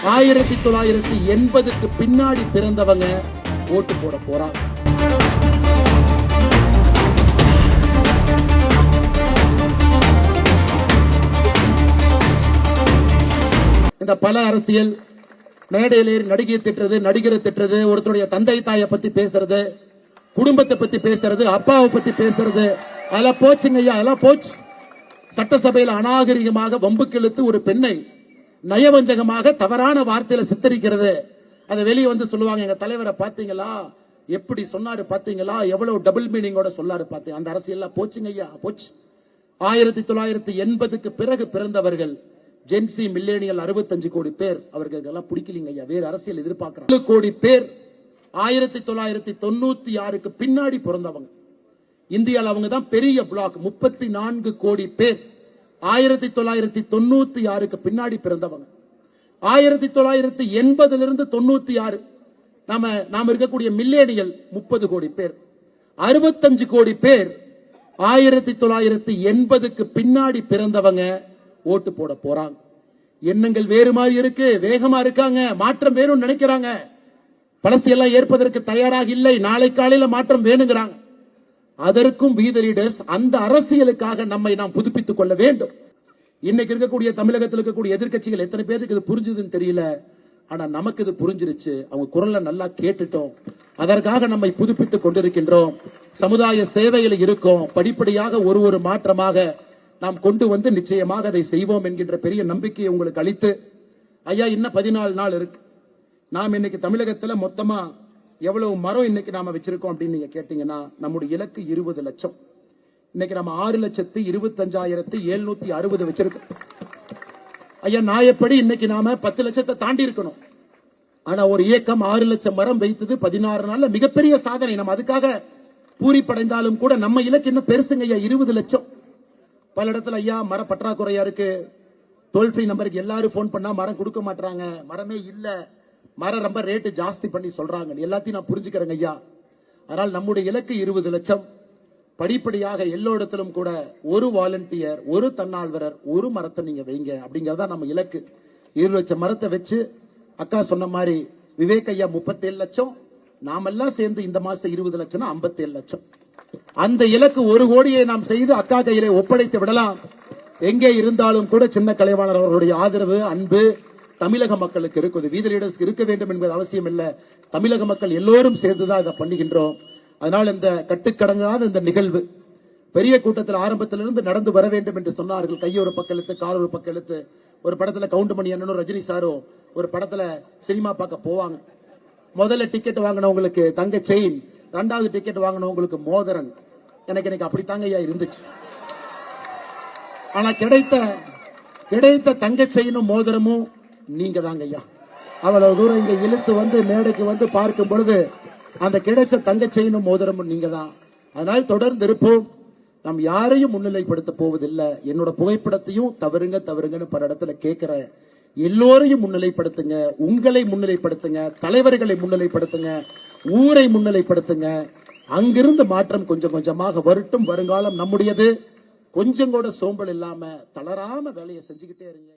1980க்கு பின்னாடி பிறந்தவங்க ஓட்டு போட போறாங்க. இந்த பல அரசியல் மேடையிலே நடிகை திட்டுறது, நடிகரை திட்டுறது, ஒருத்தருடைய தந்தை தாயை பத்தி பேசுறது, குடும்பத்தை பத்தி பேசுறது, அப்பாவை பத்தி பேசுறது, அதெல்லாம் போச்சுங்க ஐயா, அதெல்லாம் போச்சு. சட்டசபையில் அநாகரிகமாக வம்புக்கு இழுத்து ஒரு பெண்ணை நயவஞ்சகமாக தவறான வார்த்தையில சித்தரிக்கிறது, அதை வெளியே வந்து சொல்லுவாங்க, எங்க தலைவரை பாத்தீங்களா, எப்படி சொன்னாரு பாத்தீங்களா, எவ்வளவு டபுள் மீனிங்கோட சொல்லாரு பாத்தீங்க. அந்த அரசியல் போச்சுங்க ஐயா, போச்சு. 1980க்கு பிறகு பிறந்தவர்கள் ஜென்சி மில்லேனியல் 65 கோடி பேர், அவர்களுக்கு எல்லாம் பிடிக்கலீங்க ஐயா, வேற அரசியல் எதிர்பார்க்கிறாங்க. 7 கோடி பேர் 1996க்கு பின்னாடி பிறந்தவங்க. இந்தியாவில் அவங்க தான் பெரிய பிளாக். 34 கோடி பேர் 1996க்கு பின்னாடி பிறந்தவங்க. 1980 96 நாம இருக்கக்கூடிய மில்லேனியல் 30 கோடி பேர். 65 கோடி பேர் 1980க்கு பின்னாடி பிறந்தவங்க ஓட்டு போட போறாங்க. எண்ணங்கள் வேறு மாதிரி இருக்கு, வேகமா இருக்காங்க, மாற்றம் வேணும்னு நினைக்கிறாங்க. பழசியெல்லாம் ஏற்பதற்கு தயாராக இல்லை, நாளை காலையில மாற்றம் வேணுங்கிறாங்க. அதற்கும் we the leaders அந்த அரசியலுக்காக நம்மை நாம் புதுப்பித்துக் கொள்ள வேண்டும். இன்னைக்கு இருக்கக்கூடிய தமிழகத்தில் இருக்கக்கூடிய எதிர்க்கட்சிகள் எத்தனை பேருக்கு இது புரிஞ்சுதுன்னு தெரியல, ஆனா நமக்கு இது புரிஞ்சிருச்சு. அவங்க குரல்ல நல்லா கேட்டுட்டோம், அதற்காக நம்மை புதுப்பித்துக் கொண்டிருக்கின்றோம். சமுதாய சேவையில் இருக்கோம். படிப்படியாக ஒரு மாற்றமாக நாம் கொண்டு வந்து நிச்சயமாக அதை செய்வோம் என்கின்ற பெரிய நம்பிக்கையை உங்களுக்கு அளித்து, ஐயா இன்னும் 14 நாள் இருக்கு. நாம் இன்னைக்கு தமிழகத்தில் மொத்தமா எவ்வளவு மரம் இன்னைக்கு நாம வச்சிருக்கோம் அப்படின்னு நீங்க கேட்டீங்கன்னா, நம்முடைய இலக்கு 20 லட்சம். இன்னைக்கு நம்ம 6,25,760 வச்சிருக்கோம். ஐயா நாயப்படி இன்னைக்கு நாம 10 லட்சத்தை தாண்டி இருக்கணும். ஆனா ஒரு இயக்கம் 6 லட்சம் மரம் வைத்தது 16 நாள்ல மிகப்பெரிய சாதனை. நம்ம அதுக்காக பூரிப்படைந்தாலும் கூட நம்ம இலக்கு இன்னும் பெருசுங்க ஐயா, 20 லட்சம். பல இடத்துல ஐயா மர பற்றாக்குறையா இருக்கு, டோல் ஃப்ரீ நம்பருக்கு எல்லாரும் போன் பண்ணா மரம் கொடுக்க மாட்டாங்க, மரமே இல்ல, மரம் ரொம்ப ரேட்டு ஜாஸ்தி பண்ணி சொல்றாங்க. எல்லாத்தையும் நான் புரிஞ்சுக்கிறேங்க ஐயா. அதனால் நம்முடைய இலக்கு 20 லட்சம். படிப்படியாக எல்லோரிடத்திலும் கூட ஒரு வாலண்டியர், ஒரு தன்னார்வலர், ஒரு மரத்தை நீங்க வைங்க அப்படிங்கறதா நம்ம இலக்கு. 20 லட்சம் மரத்தை வச்சு அக்கா சொன்ன மாதிரி விவேக் ஐயா 37 லட்சம், நாமெல்லாம் சேர்ந்து இந்த மாசம் 20 லட்சம் 57 லட்சம். அந்த இலக்கு 1 கோடியை நாம் செய்து அக்கா கையிலே ஒப்படைத்து விடலாம். எங்கே இருந்தாலும் கூட சின்ன கலைவாணர் அவர்களுடைய ஆதரவு, அன்பு தமிழக மக்களுக்கு இருக்குது. we the leaders இருக்க வேண்டும் என்பது அவசியம் இல்லை. தமிழக மக்கள் எல்லோரும் சேர்ந்துதான் இதை பண்ணுகின்றோம். அதனால் இந்த கட்டுக்கடங்காத இந்த நிகழ்வு பெரிய கூட்டத்தில் ஆரம்பத்திலிருந்து நடந்து வர வேண்டும் என்று சொன்னார்கள். கையொரு பக்கெழுத்து, காலொரு பக்கெழுத்து. ஒரு படத்துல கவுண்டமணி அண்ணனும் ரஜினி சாரும் ஒரு படத்துல சினிமா பார்க்க போவாங்க. முதல்ல டிக்கெட் வாங்கினவங்களுக்கு தங்க செயின், 2வது டிக்கெட் வாங்கினவங்களுக்கு மோதிரன். எனக்கு அப்படித்தாங்க ஐயா இருந்துச்சு. ஆனா கிடைத்த தங்க செயினும் மோதிரமும் நீங்க தாங்க ஐயா. அவ்வளவு தூரம் இங்க இழுத்து வந்து மேடைக்கு வந்து பார்க்கும் பொழுது அந்த கிடைத்த தங்க செயினும் மோதிரமும் நீங்க தான். அதனால் தொடர்ந்து இருப்போம். நாம் யாரையும் முன்னிலைப்படுத்த போவதில்லை. என்னோட புகைப்படத்தையும் தவறுங்கன்னு பல இடத்துல கேட்கிற எல்லோரையும் முன்னிலைப்படுத்துங்க, உங்களை முன்னிலைப்படுத்துங்க, தலைவர்களை முன்னிலைப்படுத்துங்க, ஊரை முன்னிலைப்படுத்துங்க. அங்கிருந்து மாற்றம் கொஞ்சம் கொஞ்சமாக வரட்டும். வருங்காலம் நம்முடையது. கொஞ்சம் கூட சோம்பல் இல்லாம தளராம வேலையை செஞ்சுக்கிட்டே இருங்க.